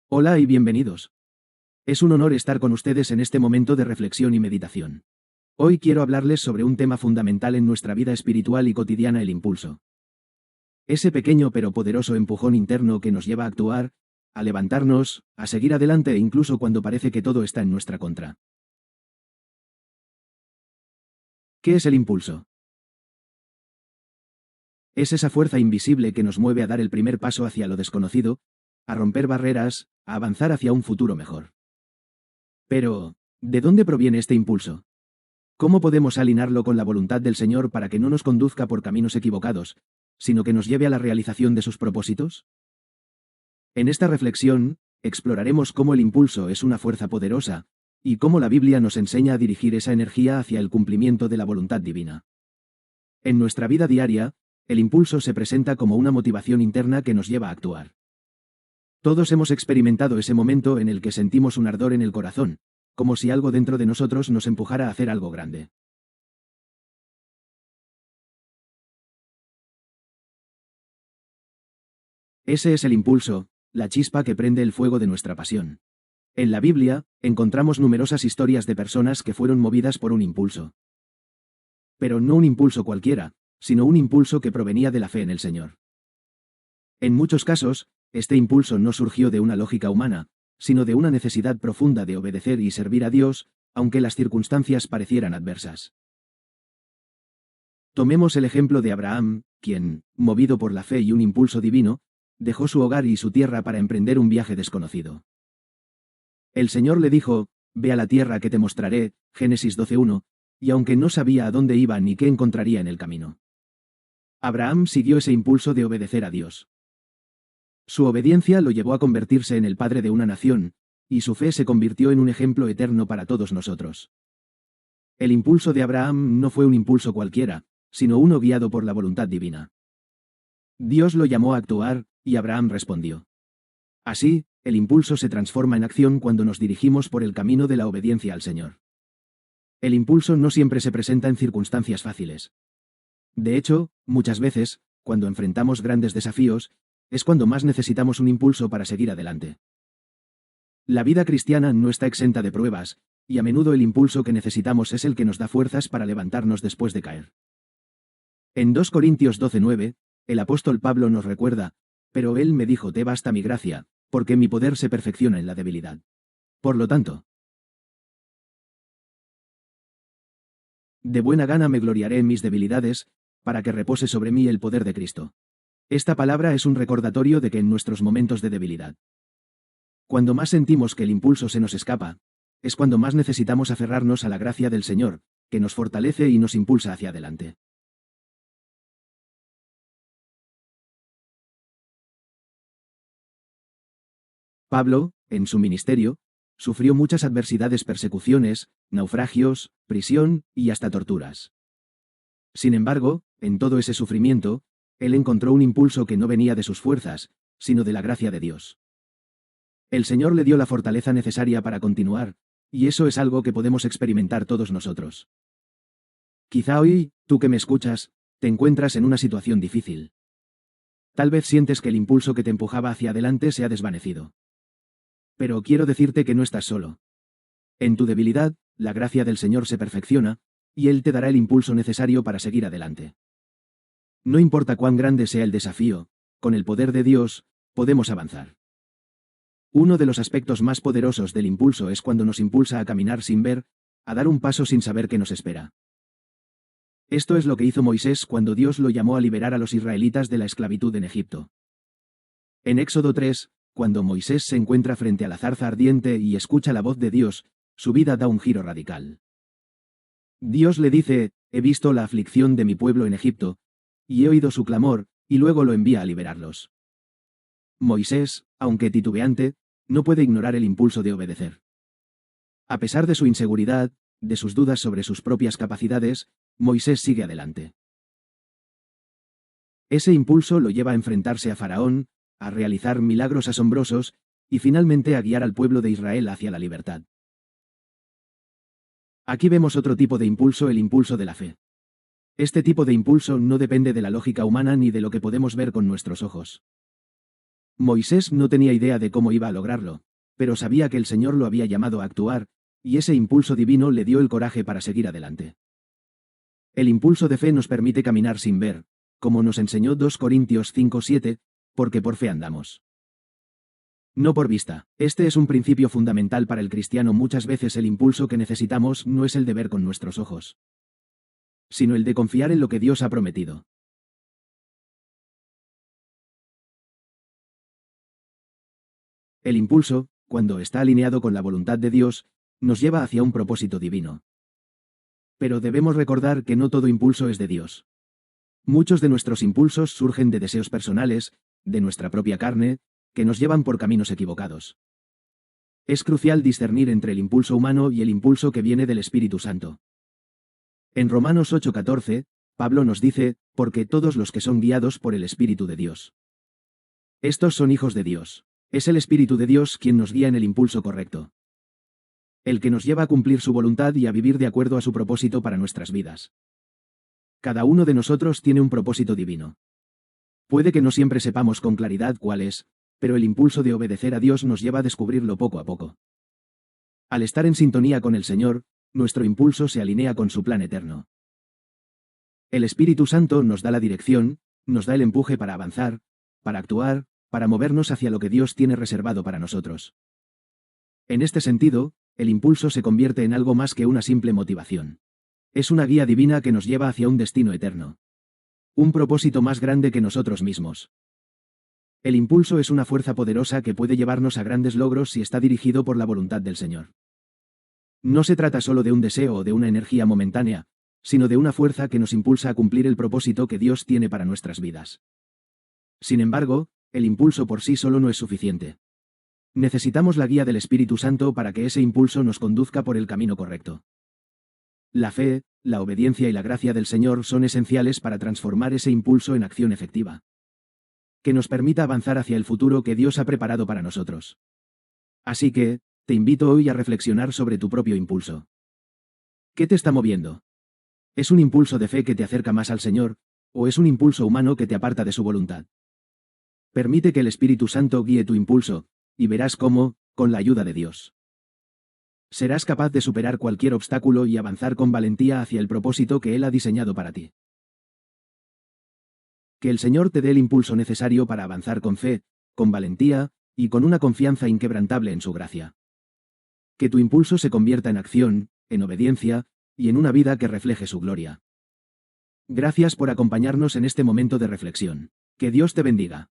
Hola y bienvenidos. Es un honor estar con ustedes en este momento de reflexión y meditación. Hoy quiero hablarles sobre un tema fundamental en nuestra vida espiritual y cotidiana: el impulso. Ese pequeño pero poderoso empujón interno que nos lleva a actuar, a levantarnos, a seguir adelante incluso cuando parece que todo está en nuestra contra. ¿Qué es el impulso? Es esa fuerza invisible que nos mueve a dar el primer paso hacia lo desconocido, a romper barreras, a avanzar hacia un futuro mejor. Pero, ¿de dónde proviene este impulso? ¿Cómo podemos alinearlo con la voluntad del Señor para que no nos conduzca por caminos equivocados, sino que nos lleve a la realización de sus propósitos? En esta reflexión, exploraremos cómo el impulso es una fuerza poderosa, y cómo la Biblia nos enseña a dirigir esa energía hacia el cumplimiento de la voluntad divina. En nuestra vida diaria, el impulso se presenta como una motivación interna que nos lleva a actuar. Todos hemos experimentado ese momento en el que sentimos un ardor en el corazón, como si algo dentro de nosotros nos empujara a hacer algo grande. Ese es el impulso, la chispa que prende el fuego de nuestra pasión. En la Biblia, encontramos numerosas historias de personas que fueron movidas por un impulso. Pero no un impulso cualquiera, sino un impulso que provenía de la fe en el Señor. En muchos casos, este impulso no surgió de una lógica humana, sino de una necesidad profunda de obedecer y servir a Dios, aunque las circunstancias parecieran adversas. Tomemos el ejemplo de Abraham, quien, movido por la fe y un impulso divino, dejó su hogar y su tierra para emprender un viaje desconocido. El Señor le dijo: «Ve a la tierra que te mostraré», Génesis 12:1, y aunque no sabía a dónde iba ni qué encontraría en el camino, Abraham siguió ese impulso de obedecer a Dios. Su obediencia lo llevó a convertirse en el padre de una nación, y su fe se convirtió en un ejemplo eterno para todos nosotros. El impulso de Abraham no fue un impulso cualquiera, sino uno guiado por la voluntad divina. Dios lo llamó a actuar, y Abraham respondió. Así, el impulso se transforma en acción cuando nos dirigimos por el camino de la obediencia al Señor. El impulso no siempre se presenta en circunstancias fáciles. De hecho, muchas veces, cuando enfrentamos grandes desafíos, es cuando más necesitamos un impulso para seguir adelante. La vida cristiana no está exenta de pruebas, y a menudo el impulso que necesitamos es el que nos da fuerzas para levantarnos después de caer. En 2 Corintios 12:9, el apóstol Pablo nos recuerda: «Pero él me dijo: te basta mi gracia, porque mi poder se perfecciona en la debilidad». Por lo tanto, de buena gana me gloriaré en mis debilidades, para que repose sobre mí el poder de Cristo. Esta palabra es un recordatorio de que en nuestros momentos de debilidad, cuando más sentimos que el impulso se nos escapa, es cuando más necesitamos aferrarnos a la gracia del Señor, que nos fortalece y nos impulsa hacia adelante. Pablo, en su ministerio, sufrió muchas adversidades: persecuciones, naufragios, prisión y hasta torturas. Sin embargo, en todo ese sufrimiento, él encontró un impulso que no venía de sus fuerzas, sino de la gracia de Dios. El Señor le dio la fortaleza necesaria para continuar, y eso es algo que podemos experimentar todos nosotros. Quizá hoy, tú que me escuchas, te encuentras en una situación difícil. Tal vez sientes que el impulso que te empujaba hacia adelante se ha desvanecido. Pero quiero decirte que no estás solo. En tu debilidad, la gracia del Señor se perfecciona, y Él te dará el impulso necesario para seguir adelante. No importa cuán grande sea el desafío, con el poder de Dios, podemos avanzar. Uno de los aspectos más poderosos del impulso es cuando nos impulsa a caminar sin ver, a dar un paso sin saber qué nos espera. Esto es lo que hizo Moisés cuando Dios lo llamó a liberar a los israelitas de la esclavitud en Egipto. En Éxodo 3, cuando Moisés se encuentra frente a la zarza ardiente y escucha la voz de Dios, su vida da un giro radical. Dios le dice: «He visto la aflicción de mi pueblo en Egipto, y he oído su clamor», y luego lo envía a liberarlos. Moisés, aunque titubeante, no puede ignorar el impulso de obedecer. A pesar de su inseguridad, de sus dudas sobre sus propias capacidades, Moisés sigue adelante. Ese impulso lo lleva a enfrentarse a Faraón, a realizar milagros asombrosos, y finalmente a guiar al pueblo de Israel hacia la libertad. Aquí vemos otro tipo de impulso: el impulso de la fe. Este tipo de impulso no depende de la lógica humana ni de lo que podemos ver con nuestros ojos. Moisés no tenía idea de cómo iba a lograrlo, pero sabía que el Señor lo había llamado a actuar, y ese impulso divino le dio el coraje para seguir adelante. El impulso de fe nos permite caminar sin ver, como nos enseñó 2 Corintios 5:7, porque por fe andamos. No por vista. Este es un principio fundamental para el cristiano. Muchas veces el impulso que necesitamos no es el de ver con nuestros ojos, sino el de confiar en lo que Dios ha prometido. El impulso, cuando está alineado con la voluntad de Dios, nos lleva hacia un propósito divino. Pero debemos recordar que no todo impulso es de Dios. Muchos de nuestros impulsos surgen de deseos personales, de nuestra propia carne, que nos llevan por caminos equivocados. Es crucial discernir entre el impulso humano y el impulso que viene del Espíritu Santo. En Romanos 8:14, Pablo nos dice, porque todos los que son guiados por el Espíritu de Dios, estos son hijos de Dios. Es el Espíritu de Dios quien nos guía en el impulso correcto, el que nos lleva a cumplir su voluntad y a vivir de acuerdo a su propósito para nuestras vidas. Cada uno de nosotros tiene un propósito divino. Puede que no siempre sepamos con claridad cuál es, pero el impulso de obedecer a Dios nos lleva a descubrirlo poco a poco. Al estar en sintonía con el Señor, nuestro impulso se alinea con su plan eterno. El Espíritu Santo nos da la dirección, nos da el empuje para avanzar, para actuar, para movernos hacia lo que Dios tiene reservado para nosotros. En este sentido, el impulso se convierte en algo más que una simple motivación. Es una guía divina que nos lleva hacia un destino eterno. Un propósito más grande que nosotros mismos. El impulso es una fuerza poderosa que puede llevarnos a grandes logros si está dirigido por la voluntad del Señor. No se trata solo de un deseo o de una energía momentánea, sino de una fuerza que nos impulsa a cumplir el propósito que Dios tiene para nuestras vidas. Sin embargo, el impulso por sí solo no es suficiente. Necesitamos la guía del Espíritu Santo para que ese impulso nos conduzca por el camino correcto. La fe, la obediencia y la gracia del Señor son esenciales para transformar ese impulso en acción efectiva, que nos permita avanzar hacia el futuro que Dios ha preparado para nosotros. Así que, te invito hoy a reflexionar sobre tu propio impulso. ¿Qué te está moviendo? ¿Es un impulso de fe que te acerca más al Señor, o es un impulso humano que te aparta de su voluntad? Permite que el Espíritu Santo guíe tu impulso, y verás cómo, con la ayuda de Dios, serás capaz de superar cualquier obstáculo y avanzar con valentía hacia el propósito que Él ha diseñado para ti. Que el Señor te dé el impulso necesario para avanzar con fe, con valentía, y con una confianza inquebrantable en su gracia. Que tu impulso se convierta en acción, en obediencia, y en una vida que refleje su gloria. Gracias por acompañarnos en este momento de reflexión. Que Dios te bendiga.